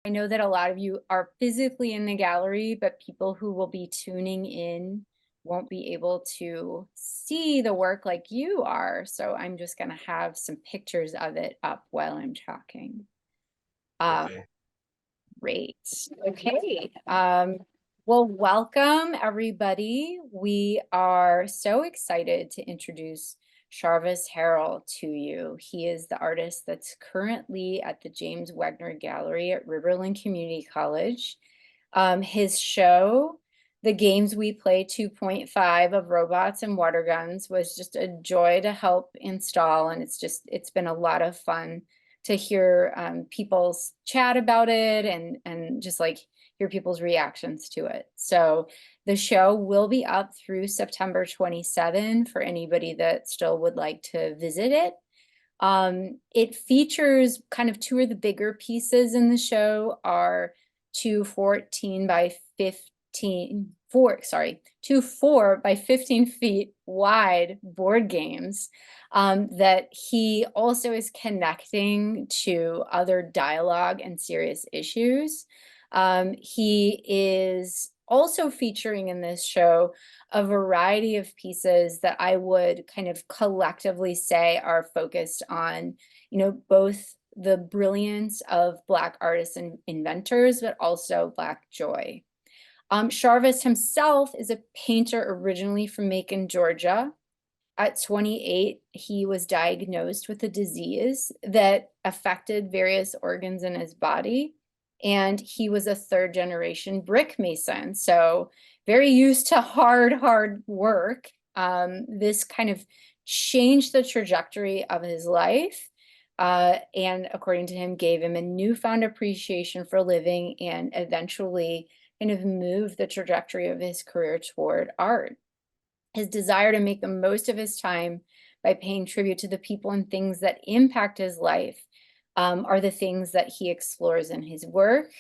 I know that a lot of you are physically in the gallery, but people who will be tuning in won't be able to see the work like you are. So I'm just going to have some pictures of it up while I'm talking. Okay. Great. Okay. Well, welcome everybody. We are so excited to introduce Charvis Harrell to you. He is the artist that's currently at the James Wegner Gallery at Riverland Community College. His show, The Games We Play 2.5 of Robots and Waterguns, was just a joy to help install, and it's been a lot of fun to hear people's chat about it and just like hear people's reactions to it. So the show will be up through September 27 for anybody that still would like to visit it. It features kind of two of the bigger pieces in the show are two 14 by 15, two 4 by 15 feet wide board games that he also is connecting to other dialogue and serious issues. He is also featuring in this show a variety of pieces that I would kind of collectively say are focused on, both the brilliance of Black artists and inventors, but also Black joy. Charvis himself is a painter originally from Macon, Georgia. At 28, he was diagnosed with a disease that affected various organs in his body. And he was a third generation brick mason. So very used to hard work. This kind of changed the trajectory of his life. And according to him, gave him a newfound appreciation for living and eventually kind of moved the trajectory of his career toward art. His desire to make the most of his time by paying tribute to the people and things that impact his life are the things that he explores in his work.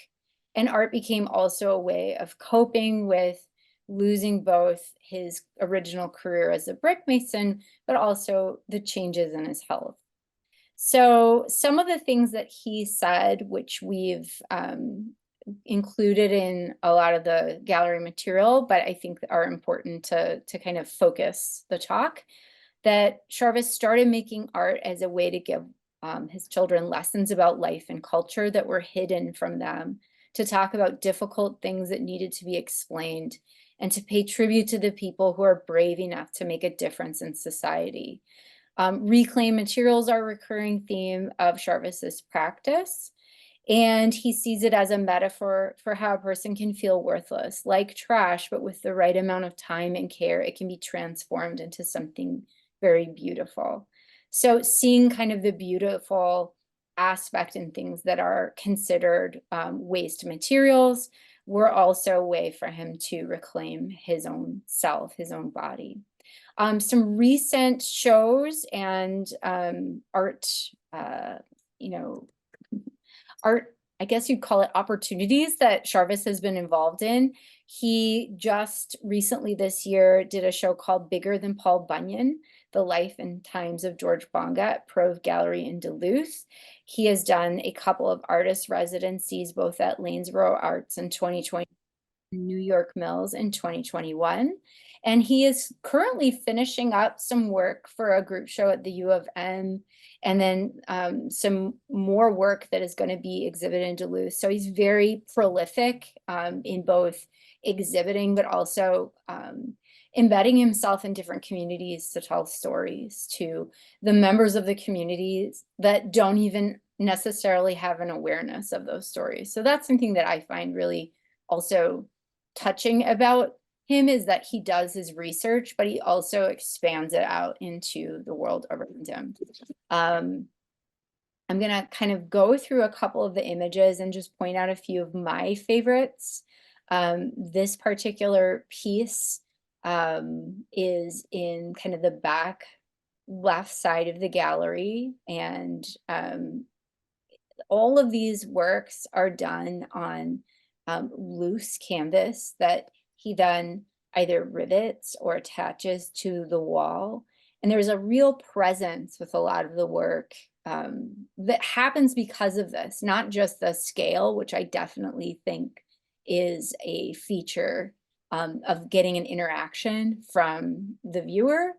And art became also a way of coping with losing both his original career as a brick mason, but also the changes in his health. So some of the things that he said, which we've included in a lot of the gallery material, but I think are important to kind of focus the talk, that Charvis started making art as a way to give his children lessons about life and culture that were hidden from them, to talk about difficult things that needed to be explained, and to pay tribute to the people who are brave enough to make a difference in society. Reclaimed materials are a recurring theme of Charvis's practice. And he sees it as a metaphor for how a person can feel worthless, like trash, but with the right amount of time and care, it can be transformed into something very beautiful. So seeing kind of the beautiful aspect in things that are considered waste materials were also a way for him to reclaim his own self, his own body. Some recent shows and art, art, I guess you'd call it opportunities that Charvis has been involved in. He just recently this year did a show called Bigger Than Paul Bunyan, The Life and Times of George Bonga at Prove Gallery in Duluth. He has done a couple of artist residencies, both at Lanesboro Arts in 2020, New York Mills in 2021. And he is currently finishing up some work for a group show at the U of M, and then some more work that is going to be exhibited in Duluth. So he's very prolific in both exhibiting, but also embedding himself in different communities to tell stories to the members of the communities that don't even necessarily have an awareness of those stories. So that's something that I find really also touching about him, is that he does his research, but he also expands it out into the world around him. I'm going to kind of go through a couple of the images and just point out a few of my favorites. This particular piece is in kind of the back left side of the gallery, and all of these works are done on loose canvas that he then either rivets or attaches to the wall. And there's a real presence with a lot of the work that happens because of this, not just the scale, which I definitely think is a feature of getting an interaction from the viewer,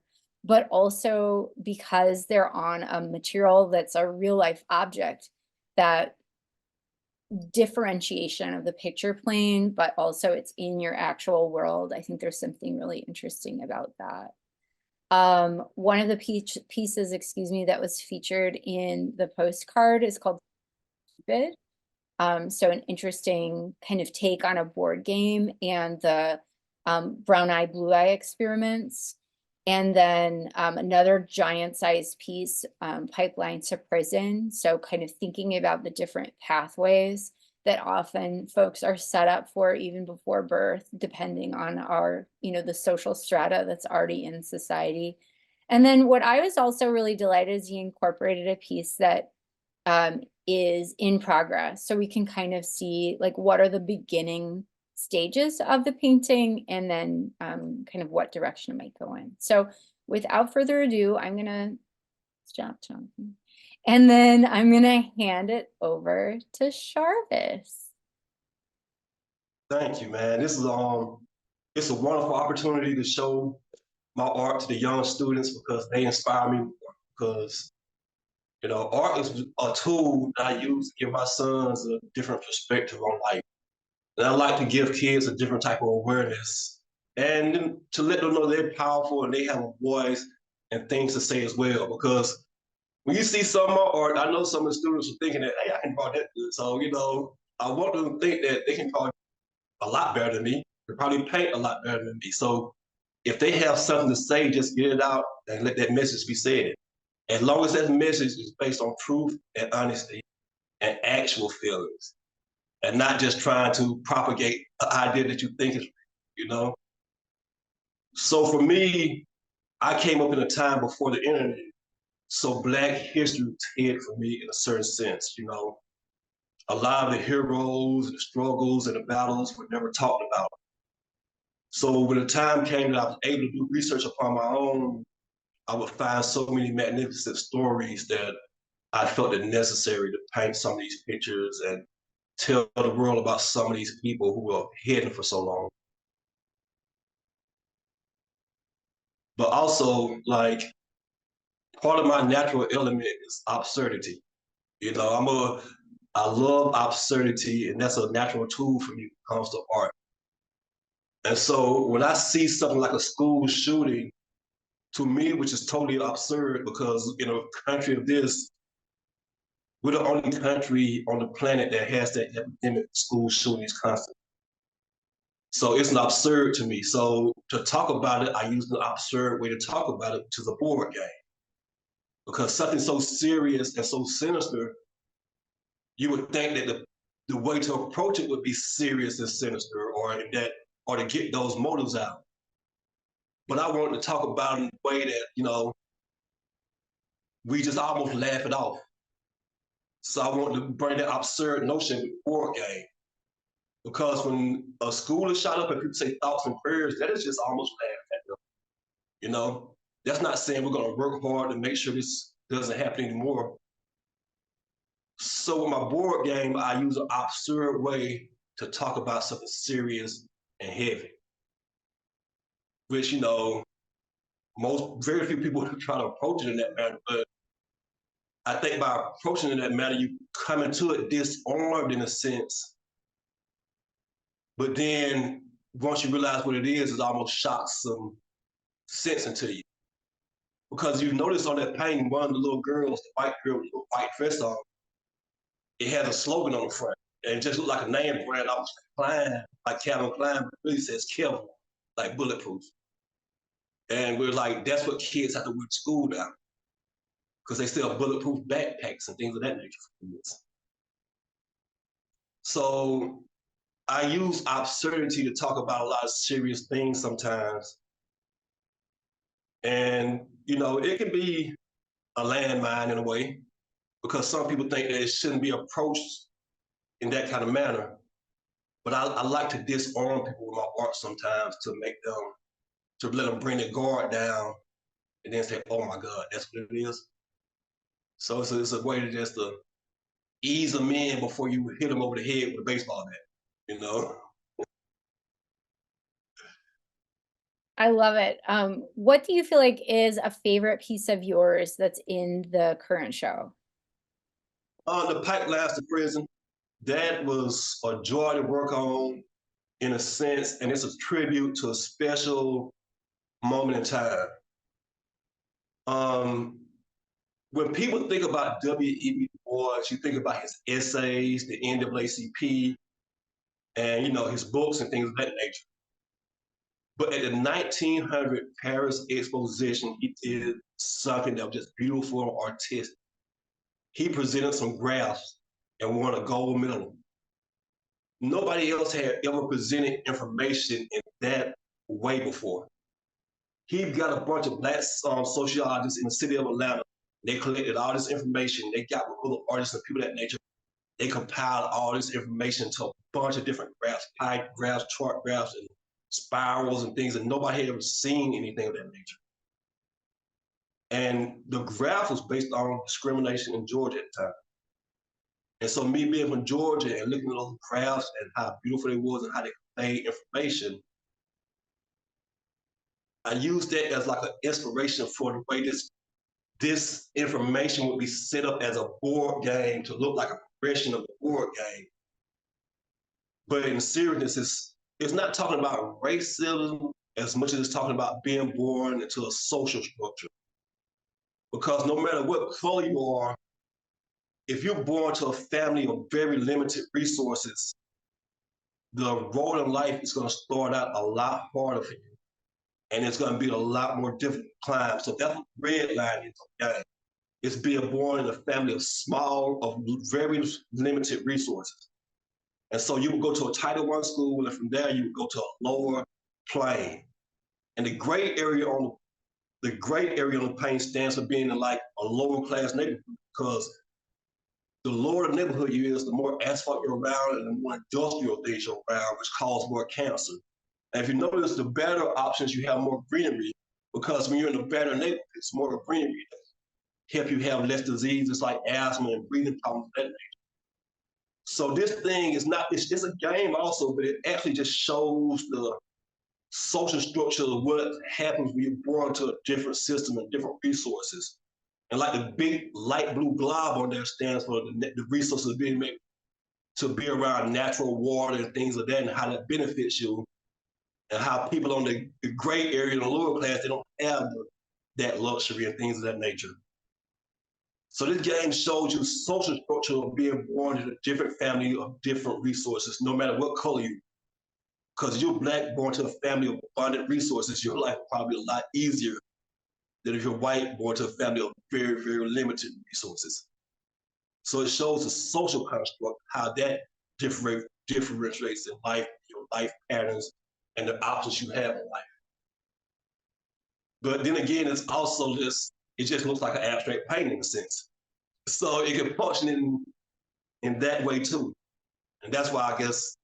but also because they're on a material that's a real life object, that differentiation of the picture plane, but also it's in your actual world. I think there's something really interesting about that. One of the pieces, excuse me, that was featured in the postcard is called Cupid. So an interesting kind of take on a board game and the brown eye, blue eye experiments. And then another giant sized piece, Pipeline to Prison. So kind of thinking about the different pathways that often folks are set up for even before birth, depending on our, the social strata that's already in society. And then what I was also really delighted is he incorporated a piece that is in progress. So we can kind of see like what are the beginning stages of the painting and then kind of what direction it might go in. So without further ado, I'm gonna stop talking. And then I'm gonna hand it over to Charvis. Thank you, man. This is it's a wonderful opportunity to show my art to the young students because they inspire me. Because art is a tool that I use to give my sons a different perspective on life. And I like to give kids a different type of awareness and to let them know they're powerful and they have a voice and things to say as well. Because when you see some of my art, I know some of the students are thinking that, hey, I can draw that good. So, I want them to think that they can draw a lot better than me. They probably paint a lot better than me. So if they have something to say, just get it out and let that message be said. As long as that message is based on truth and honesty and actual feelings, and not just trying to propagate an idea that you think is, you know. So for me, I came up in a time before the internet. So Black history was hid for me in a certain sense, A lot of the heroes, the struggles, and the battles were never talked about. So when the time came that I was able to do research upon my own, I would find so many magnificent stories that I felt it necessary to paint some of these pictures and tell the world about some of these people who were hidden for so long. But also, like, part of my natural element is absurdity. I love absurdity, and that's a natural tool for me when it comes to art. And so when I see something like a school shooting, to me, which is totally absurd because in a country of this, we're the only country on the planet that has that epidemic of school shootings constantly. So it's an absurd to me. So to talk about it, I use an absurd way to talk about it, to the board game. Because something so serious and so sinister, you would think that the way to approach it would be serious and sinister, or to get those motives out. But I wanted to talk about it in a way that, we just almost laugh it off. So I wanted to bring that absurd notion with the board game. Because when a school is shot up and people say thoughts and prayers, that is just almost laughed at them. That's not saying we're going to work hard to make sure this doesn't happen anymore. So with my board game, I use an absurd way to talk about something serious and heavy, which, very few people try to approach it in that manner. But I think by approaching it in that manner, you come into it disarmed in a sense. But then once you realize what it is, it almost shocks some sense into you. Because you notice on that painting, one of the little girls, the white girl with the white dress on, it has a slogan on the front. And it just looked like a name brand off Klein, like Calvin Klein, but it really says Kevin, like bulletproof. And we're like, that's what kids have to wear to school now. Because they sell bulletproof backpacks and things of that nature for kids. So I use absurdity to talk about a lot of serious things sometimes. And, it can be a landmine in a way, because some people think that it shouldn't be approached in that kind of manner. But I like to disarm people with my art sometimes to let them bring their guard down and then say, "Oh my God, that's what it is." So it's a way to just to ease them in before you hit them over the head with a baseball bat. You know. I love it. What do you feel like is a favorite piece of yours that's in the current show? The pipelines to prison. That was a joy to work on in a sense, and it's a tribute to a special moment in time. Um, when people think about W.E.B. Du Bois, you think about his essays, the NAACP, and his books and things of that nature. But at the 1900 Paris Exposition, he did something that was just beautiful and artistic. He presented some graphs and won a gold medal. Nobody else had ever presented information in that way before. He got a bunch of black sociologists in the city of Atlanta. They collected all this information. They got with other artists and people of that nature. They compiled all this information to a bunch of different graphs, pie graphs, chart graphs, and spirals and things that nobody had ever seen anything of that nature. And the graph was based on discrimination in Georgia at the time. And so me being from Georgia and looking at those graphs and how beautiful they was and how they conveyed information, I used that as like an inspiration for the way this information would be set up as a board game to look like a progression of the board game. But in seriousness, it's not talking about racism as much as it's talking about being born into a social structure. Because no matter what color you are, if you're born to a family of very limited resources, the road in life is going to start out a lot harder for you. And it's going to be a lot more difficult to climb. So that's what red line is. Okay? It's being born in a family of very limited resources. And so you would go to a Title I school, and from there you would go to a lower plane. And the gray area on the plane stands for being in like a lower class neighborhood, because the lower the neighborhood you is, the more asphalt you're around and the more industrial things you're around, which cause more cancer. And if you notice, the better options, you have more greenery, because when you're in a better neighborhood, it's more greenery that help you have less diseases like asthma and breathing problems of that nature. So this thing is not, it's a game also, but it actually just shows the social structure of what happens when you're born to a different system and different resources. And like the big light blue glob on there stands for the resources being made to be around natural water and things like that, and how that benefits you, and how people on the gray area, the lower class, they don't have that luxury and things of that nature. So this game shows you social structure of being born in a different family of different resources, no matter what color you. Because you're black, born to a family of abundant resources, your life will probably be a lot easier than if you're white, born to a family of very, very limited resources. So it shows the social construct, how that differentiates in life, your life patterns, and the options you have in life. But then again, it's also it just looks like an abstract painting in a sense. So it can function in that way too. And that's why I guess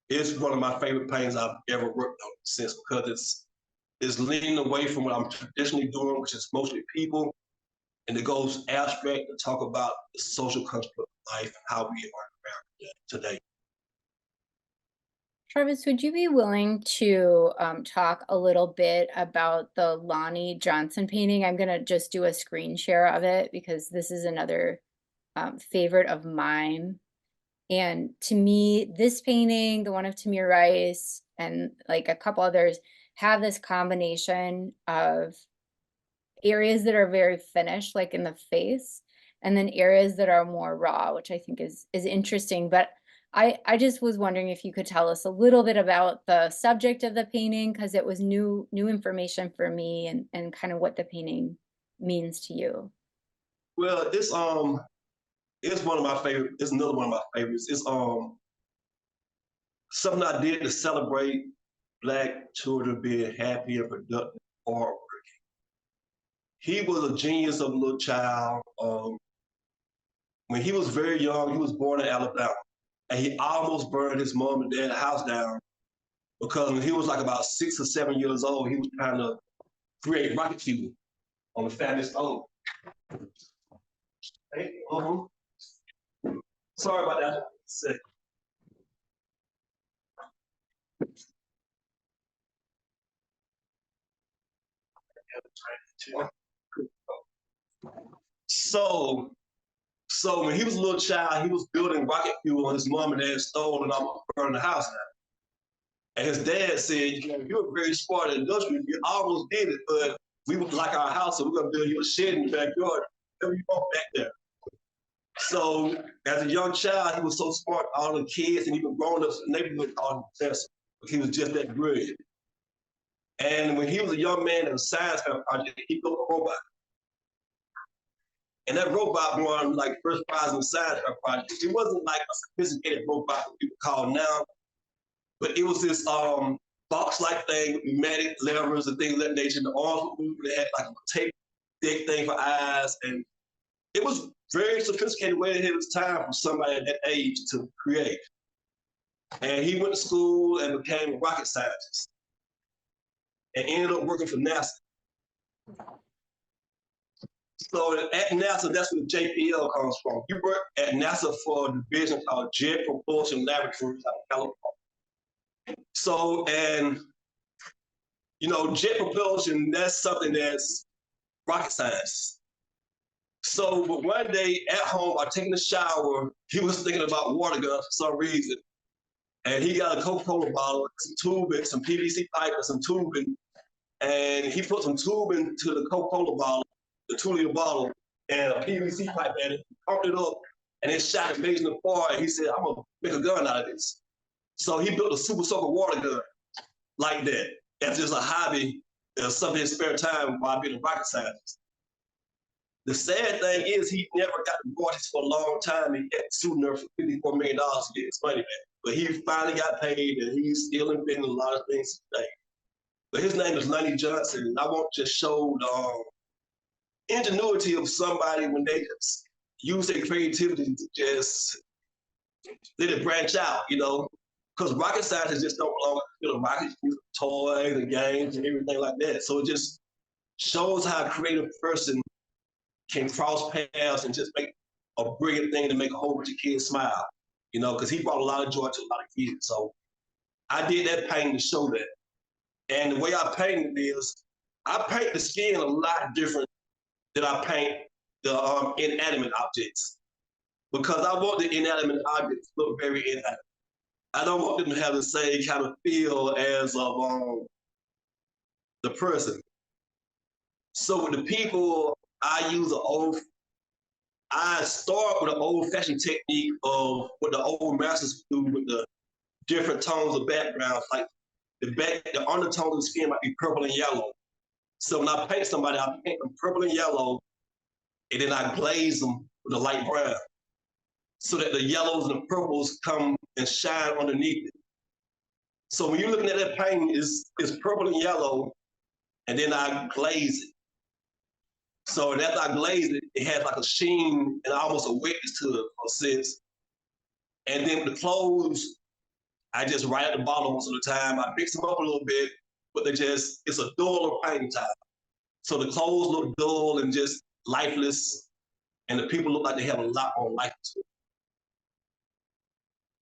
it's one of my favorite paintings I've ever worked on since, because it's leaning away from what I'm traditionally doing, which is mostly people, and it goes abstract to talk about the social construct of life and how we are in America today. Charvis, would you be willing to talk a little bit about the Lonnie Johnson painting? I'm going to just do a screen share of it because this is another favorite of mine. And to me, this painting, the one of Tamir Rice, and like a couple others, have this combination of areas that are very finished, like in the face, and then areas that are more raw, which I think is interesting. But I just was wondering if you could tell us a little bit about the subject of the painting, because it was new information for me, and kind of what the painting means to you. Well, it's one of my favorite. It's another one of my favorites. It's something I did to celebrate Black children being happy and productive hard work. He was a genius of a little child. When he was very young, he was born in Alabama, and he almost burned his mom and dad's house down, because when he was like about 6 or 7 years old, he was trying to create rocket fuel on the family stove. Hey, sorry about that. Sick. So, so when he was a little child, he was building rocket fuel on his mom and dad's stove and I'm burning the house down. And his dad said, you're very smart and industrious. You almost did it, but we would like our house, so we're gonna build you a shed in the backyard. Whatever you want back there. So as a young child, he was so smart, all the kids and even grown-ups in the neighborhood called him professor. He was just that brilliant. And when he was a young man in a science fair project, he built a robot. And that robot won like first prize in the science fair project. It wasn't like a sophisticated robot that people call now, but it was this box-like thing with pneumatic levers and things of that nature. The arms were moving. They had like a tape thick thing for eyes, and it was very sophisticated way ahead of its time for somebody at that age to create. And he went to school and became a rocket scientist and ended up working for NASA. So at NASA, that's where JPL comes from. He worked at NASA for a division called Jet Propulsion Laboratories out of California. So, and you know, jet propulsion, that's something that's rocket science. So, but one day at home, while taking a shower, he was thinking about water guns for some reason. And he got a Coca-Cola bottle, some tubing, some PVC pipe, and some tubing. And he put some tubing to the Coca-Cola bottle, the 2-liter bottle, and a PVC pipe in it, pumped it up, and it shot amazing apart. And he said, I'm gonna make a gun out of this. So he built a super soaker water gun like that. As just a hobby, something in his spare time while being a rocket scientist. The sad thing is he never got the royalties for a long time. He had sued her for $54 million to get his money back. But he finally got paid and he's still inventing a lot of things today. But his name is Lonnie Johnson, and I want to just show the ingenuity of somebody when they just use their creativity to just let it branch out, you know? Because rocket scientists just don't belong to the rockets, use toys and games and everything like that. So it just shows how a creative person can cross paths and just make a brilliant thing to make a whole bunch of kids smile, you know, because he brought a lot of joy to a lot of kids. So I did that painting to show that. And the way I paint it is, I paint the skin a lot different than I paint the inanimate objects. Because I want the inanimate objects to look very inanimate. I don't want them to have the same kind of feel as the person. So with the people, I start with an old-fashioned technique of what the old masters do with the different tones of backgrounds. Like the undertones of the skin might be purple and yellow. So when I paint somebody, I paint them purple and yellow, and then I glaze them with a light brown, so that the yellows and the purples come and shine underneath it. So when you're looking at that painting, it's purple and yellow, and then I glaze it. So after I glaze it, it has like a sheen and almost a wetness to it, a sense. And then with the clothes, I just write at the bottom most of the time. I mix them up a little bit, but it's a duller painting time. So the clothes look dull and just lifeless, and the people look like they have a lot more life to it.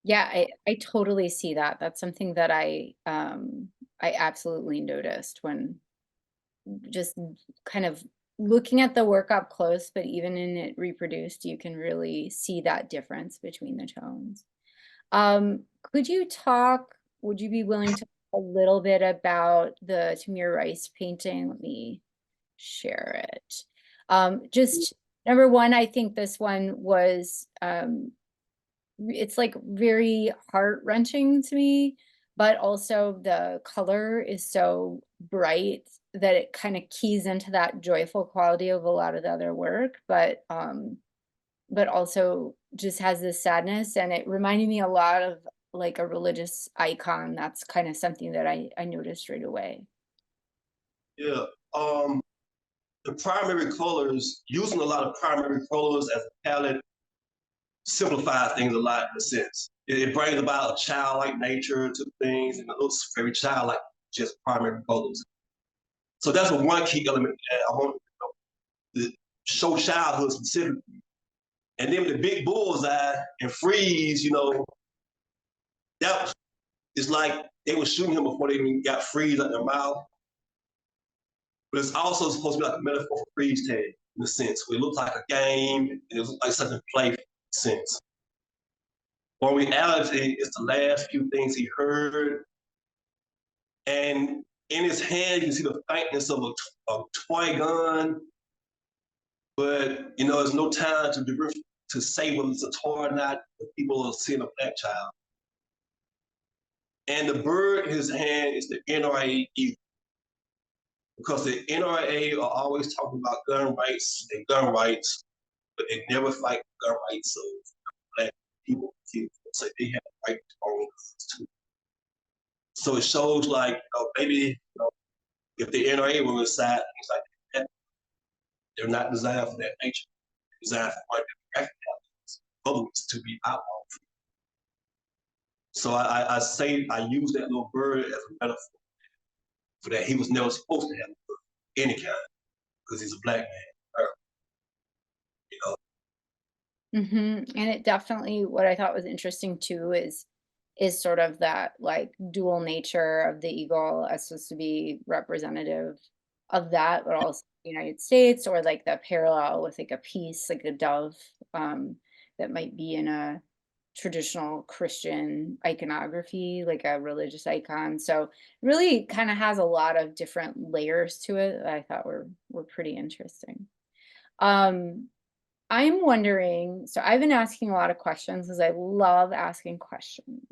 Yeah, I totally see that. That's something that I absolutely noticed when just kind of looking at the work up close, but even in it reproduced, you can really see that difference between the tones. Would you be willing to talk a little bit about the Tamir Rice painting? Let me share it. Just number one, I think this one was, it's like very heart-wrenching to me, but also the color is so bright that it kind of keys into that joyful quality of a lot of the other work, but also just has this sadness, and it reminded me a lot of like a religious icon. That's kind of something that I noticed right away. Yeah. The primary colors, using a lot of primary colors as a palette simplifies things a lot in a sense. It brings about a childlike nature to things, and it looks very childlike, just primary colors. So that's one key element that I want to show childhood specifically. And then the big bullseye and freeze, that it's like they were shooting him before they even got freeze out their mouth. But it's also supposed to be like a metaphor for freeze tag in a sense. Where it looks like a game, and it looks like something playful sense. But in reality, it's the last few things he heard. And in his hand, you can see the faintness of a toy gun. But, there's no time to say whether it's a toy or not. People are seeing a black child. And the bird in his hand is the NRA eagle. Because the NRA are always talking about gun rights and gun rights, but they never fight gun rights of black people. So they have the right to own guns too. So it shows like, maybe if the NRA were inside things like that, they're not designed for that nature. They're designed for white demographic others to be outlawed. So I use that little bird as a metaphor for that. He was never supposed to have a bird, any kind, because he's a black man. And it definitely, what I thought was interesting too is sort of that like dual nature of the eagle as supposed to be representative of that, but also the United States, or like the parallel with like a piece, like a dove, that might be in a traditional Christian iconography, like a religious icon. So really kind of has a lot of different layers to it that I thought were pretty interesting. I'm wondering, so I've been asking a lot of questions because I love asking questions.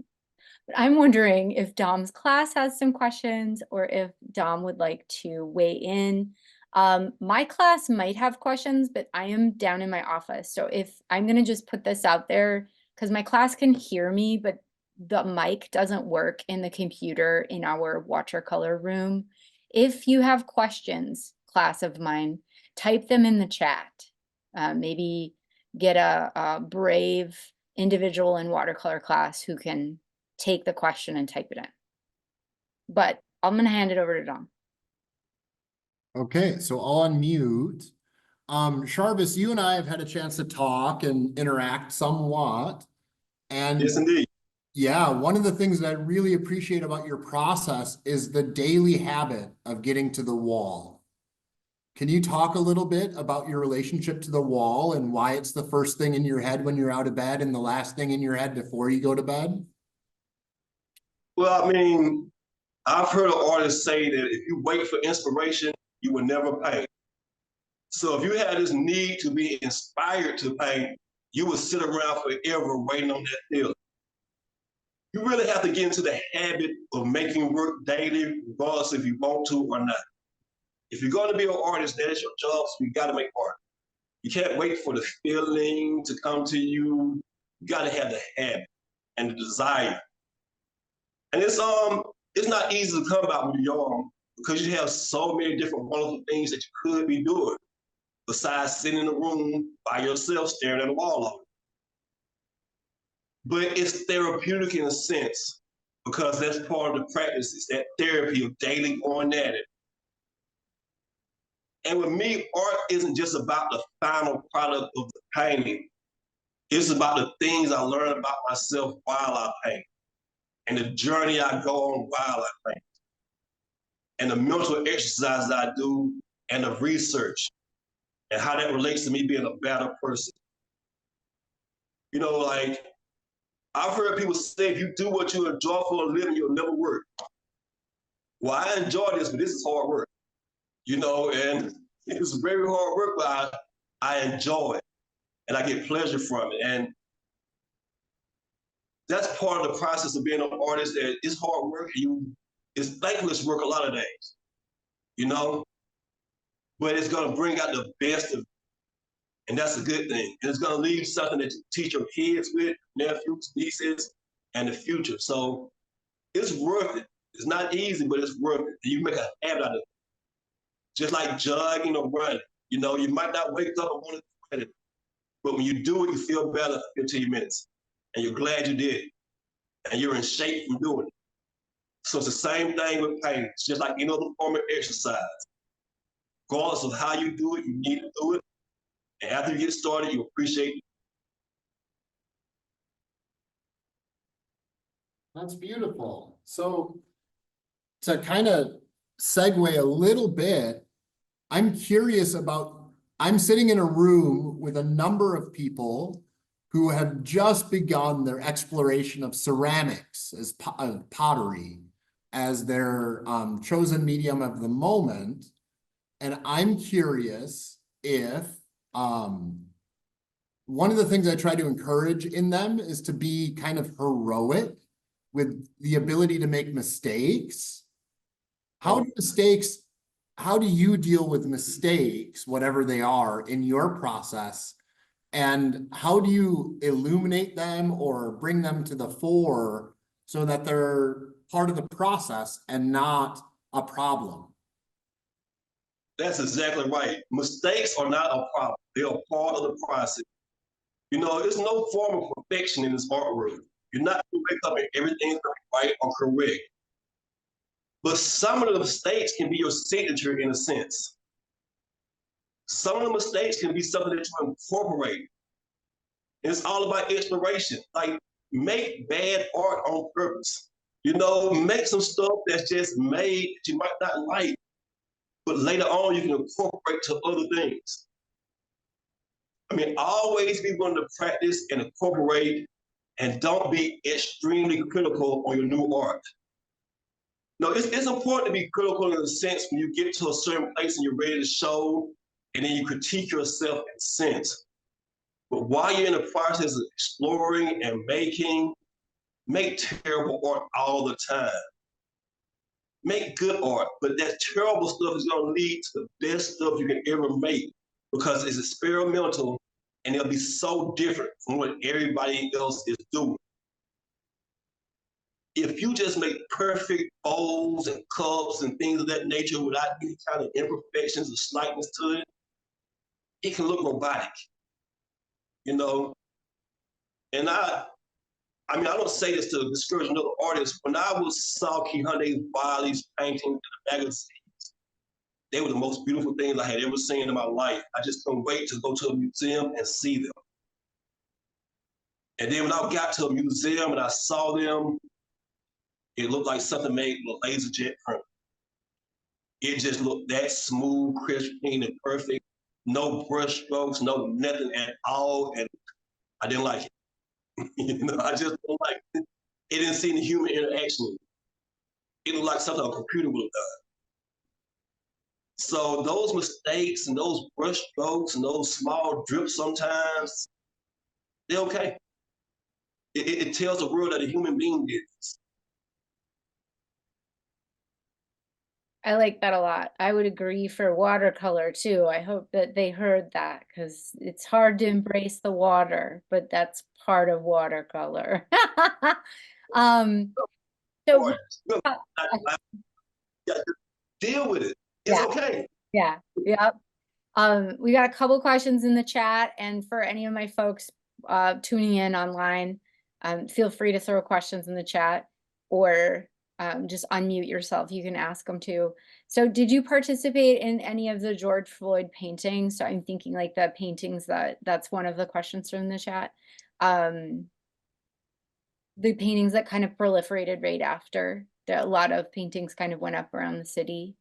But I'm wondering if Dom's class has some questions or if Dom would like to weigh in. My class might have questions, but I am down in my office. So if I'm going to just put this out there, because my class can hear me, but the mic doesn't work in the computer in our watercolor room. If you have questions, class of mine, type them in the chat. Maybe get a brave individual in watercolor class who can take the question and type it in. But I'm going to hand it over to Dom. Okay, so I'll unmute. Charvis, you and I have had a chance to talk and interact somewhat. And Yes, indeed. yeah, one of the things that I really appreciate about your process is the daily habit of getting to the wall. Can you talk a little bit about your relationship to the wall and why it's the first thing in your head when you're out of bed and the last thing in your head before you go to bed? Well, I mean, I've heard an artist say that if you wait for inspiration, you will never paint. So if you had this need to be inspired to paint, you would sit around forever waiting on that feeling. You really have to get into the habit of making work daily, regardless if you want to or not. If you're going to be an artist, that is your job, so you got to make art. You can't wait for the feeling to come to you. You got to have the habit and the desire. And it's not easy to come about when you're young because you have so many different wonderful things that you could be doing besides sitting in a room by yourself staring at a wall all day. But it's therapeutic in a sense because that's part of the practice. It's that therapy of daily going at it. And with me, art isn't just about the final product of the painting. It's about the things I learn about myself while I paint and the journey I go on while I paint and the mental exercises I do and the research and how that relates to me being a better person. Like I've heard people say, if you do what you enjoy for a living, you'll never work. Well, I enjoy this, but this is hard work, and it's very hard work, but I enjoy it and I get pleasure from it. And that's part of the process of being an artist. That it's hard work. It's thankless work a lot of days, but it's going to bring out the best of you. And that's a good thing. And it's going to leave something that you teach your kids with, nephews, nieces, and the future. So it's worth it. It's not easy, but it's worth it. You make a habit out of it. Just like jogging or running. You might not wake up and want to do it, but when you do it, you feel better for 15 minutes. And you're glad you did. And you're in shape from doing it. So it's the same thing with painting. It's just like any other form of exercise. regardless of how you do it, you need to do it. And after you get started, you appreciate it. That's beautiful. So to kind of segue a little bit, I'm curious about, I'm sitting in a room with a number of people who have just begun their exploration of ceramics as pottery as their chosen medium of the moment. And I'm curious if one of the things I try to encourage in them is to be kind of heroic with the ability to make mistakes. How do you deal with mistakes, whatever they are, in your process? And how do you illuminate them or bring them to the fore so that they're part of the process and not a problem? That's exactly right. Mistakes are not a problem. They are part of the process. You know, there's no form of perfection in this art world. You're not going to wake up and everything's right or correct. But some of the mistakes can be your signature in a sense. Some of the mistakes can be something that you incorporate. It's all about exploration. Like, make bad art on purpose. You know, make some stuff that's just made that you might not like, but later on you can incorporate to other things. I mean, always be willing to practice and incorporate, and don't be extremely critical on your new art. No, it's important to be critical in the sense when you get to a certain place and you're ready to show, and then you critique yourself in a sense. But while you're in the process of exploring and making, make terrible art all the time. Make good art, but that terrible stuff is going to lead to the best stuff you can ever make because it's experimental and it'll be so different from what everybody else is doing. If you just make perfect bowls and cups and things of that nature without any kind of imperfections or slightness to it, it can look robotic, you know? And I mean, I don't say this to discourage another artist. When I saw Kehande's bodies paintings in the magazines, they were the most beautiful things I had ever seen in my life. I just couldn't wait to go to a museum and see them. And then when I got to a museum and I saw them, it looked like something made with a laser jet print. It just looked that smooth, crisp, clean, and perfect. No brush strokes, no nothing at all. And I didn't like it. You know, I just don't like it. It didn't see any human interaction. It looked like something a computer would have done. So those mistakes and those brush strokes and those small drips sometimes, they're okay. It tells the world that a human being did this. I like that a lot. I would agree for watercolor too. I hope that they heard that because it's hard to embrace the water, but that's part of watercolor. um, so Deal with it. It's okay. Yeah. Yep. We got a couple questions in the chat, and for any of my folks tuning in online, feel free to throw questions in the chat or just unmute yourself. You can ask them too. So did you participate in any of the George Floyd paintings? So I'm thinking like the paintings that's one of the questions from the chat. The paintings that kind of proliferated right after. A lot of paintings kind of went up around the city.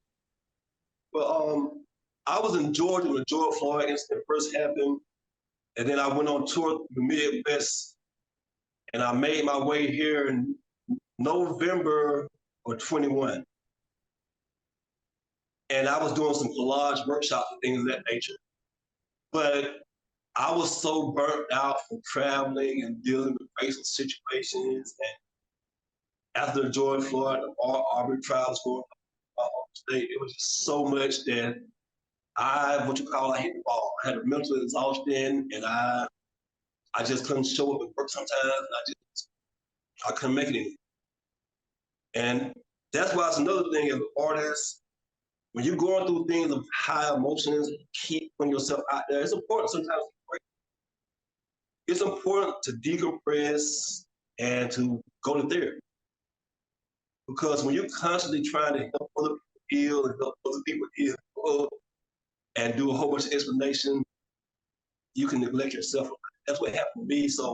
Well, I was in Georgia when the George Floyd incident first happened. And then I went on tour through the Midwest. And I made my way here in November of 21. And I was doing some collage workshops and things of that nature. But I was so burnt out from traveling and dealing with racial situations. And after the George Floyd, the Aubrey trials going on state, it was just so much that I hit the wall. I had a mental exhaustion, and I just couldn't show up at work sometimes. I couldn't make it anymore. And that's why it's another thing as an artist, when you're going through things of high emotions, keep putting yourself out there. It's important sometimes to break. It's important to decompress and to go to therapy. Because when you're constantly trying to help other people heal and help other people heal, and do a whole bunch of explanation, you can neglect yourself. That's what happened to me. So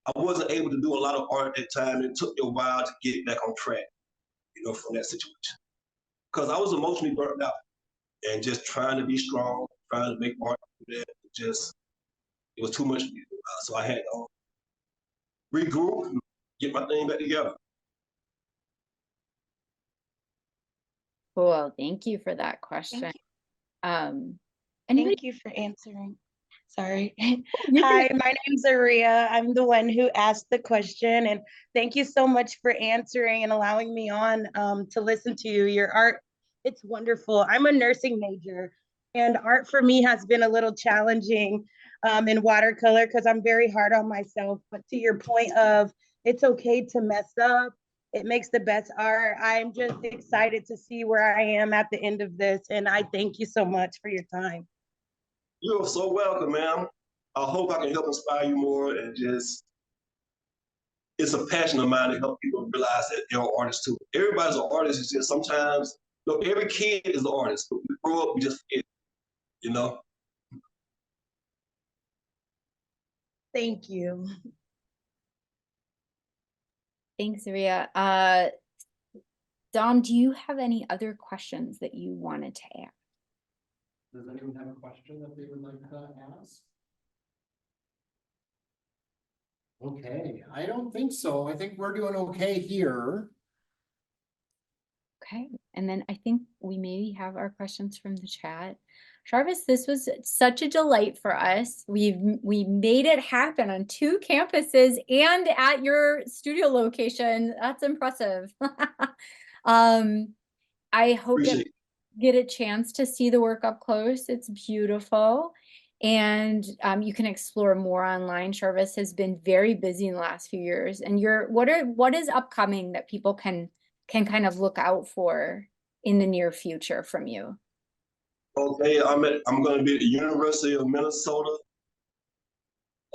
I wasn't able to do a lot of art at that time. It took me a while to get back on track, from that situation. Because I was emotionally burnt out and just trying to be strong, trying to make art. It was too much for me. So I had to regroup and get my thing back together. Cool. Thank you for that question. Thank Anybody? Thank you for answering. Sorry. You Hi, can- my name's Aria. I'm the one who asked the question, and thank you so much for answering and allowing me on to listen to you. Your art, it's wonderful. I'm a nursing major, and art for me has been a little challenging in watercolor because I'm very hard on myself. But to your point of it's okay to mess up, it makes the best art. I'm just excited to see where I am at the end of this, and I thank you so much for your time. You're so welcome, ma'am. I hope I can help inspire you more and it's a passion of mine to help people realize that they're artists too. Everybody's an artist. It's just sometimes, every kid is an artist, but we grow up, we just forget. Thank you. Thanks, Ria. Dom, do you have any other questions that you wanted to ask? Does anyone have a question that they would like to ask? Okay, I don't think so. I think we're doing okay here. Okay, and then I think we maybe have our questions from the chat. Charvis, this was such a delight for us. We made it happen on 2 campuses and at your studio location. That's impressive. I hope that Appreciate it. get a chance to see the work up close. It's beautiful. And you can explore more online. Charvis has been very busy in the last few years. And what is upcoming that people can kind of look out for in the near future from you? Okay, I'm going to be at the University of Minnesota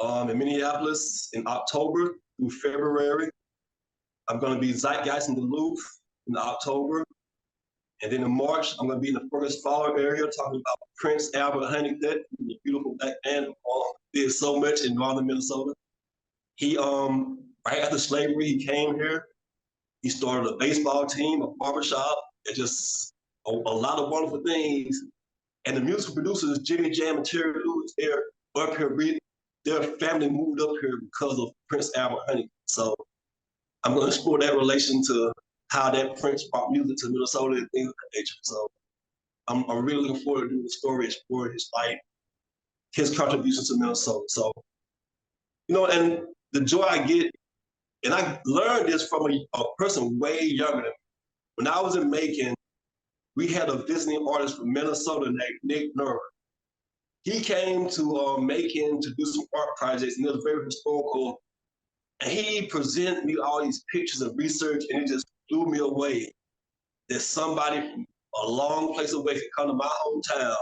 in Minneapolis in October through February. I'm going to be Zeitgeist in Duluth in October. And then in March, I'm going to be in the Fergus Falls area talking about Prince Albert Honeycutt, the beautiful black man who did so much in northern Minnesota. He, right after slavery, he came here. He started a baseball team, a barbershop, and just a lot of wonderful things. And the musical producers, Jimmy Jam and Terry Lewis, they're up here. Their family moved up here because of Prince Albert Honeycutt. So I'm going to explore that relation to how that Prince brought music to Minnesota and things of that nature. So I'm really looking forward to doing the story, exploring his life, his contributions to Minnesota. So, and the joy I get, and I learned this from a person way younger than me. When I was in Macon, we had a visiting artist from Minnesota named Nick Nerver. He came to Macon to do some art projects, and it was very historical. And he presented me all these pictures and research, and it just blew me away that somebody from a long place away could come to my hometown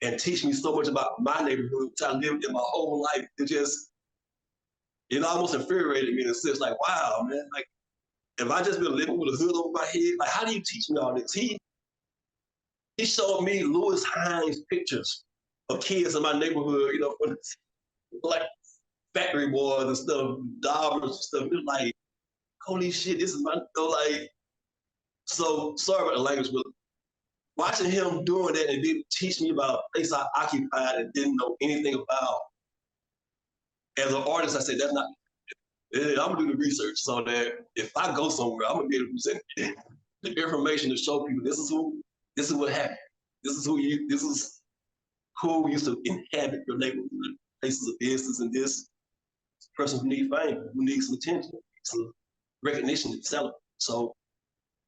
and teach me so much about my neighborhood, which I lived in my whole life. It almost infuriated me in a sense, like, wow, man, like, if I just been living with a hood over my head, like, how do you teach me all this? He showed me Lewis Hines pictures of kids in my neighborhood, like factory boys and stuff, daubers and stuff. It was like, holy shit, this is so sorry about the language, but watching him doing that and didn't teach me about a place I occupied and didn't know anything about. As an artist, I said, that's not, I'm gonna do the research so that if I go somewhere, I'm gonna be able to present the information to show people this is what happened. This is who used to inhabit your neighborhood, places of business, and this person who needs fame, who needs some attention, some recognition and celebrate. So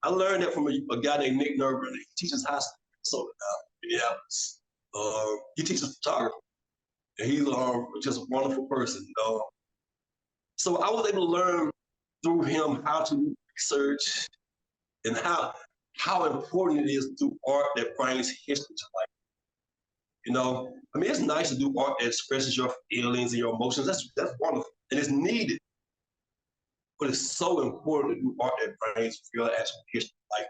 I learned that from a guy named Nick Nerver. He teaches high school, so he teaches photography, and he's just a wonderful person. So I was able to learn through him how to research and how important it is to do art that brings history to life. It's nice to do art that expresses your feelings and your emotions. That's wonderful, and it's needed. But it's so important to do art that brings real actual history to life.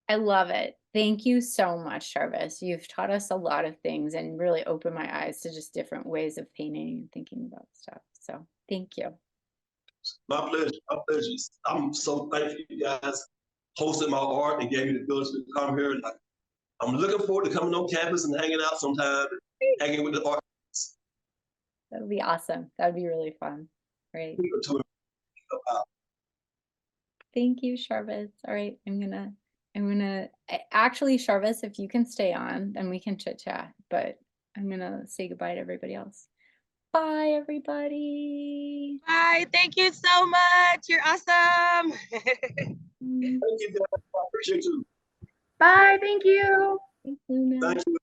I love it. Thank you so much, Charvis. You've taught us a lot of things and really opened my eyes to just different ways of painting and thinking about stuff. So thank you. My pleasure. My pleasure. I'm so thankful you guys hosted my art and gave me the ability to come here. Like, I'm looking forward to coming on campus and hanging out sometime, hanging with the artists. That would be awesome. That would be really fun. Great. Thank you, Charvis. All right, actually, Charvis, if you can stay on, then we can chit chat, but I'm gonna say goodbye to everybody else. Bye, everybody. Bye. Thank you so much. You're awesome. Thank you guys. I appreciate you. Bye. Thank you. Thank you.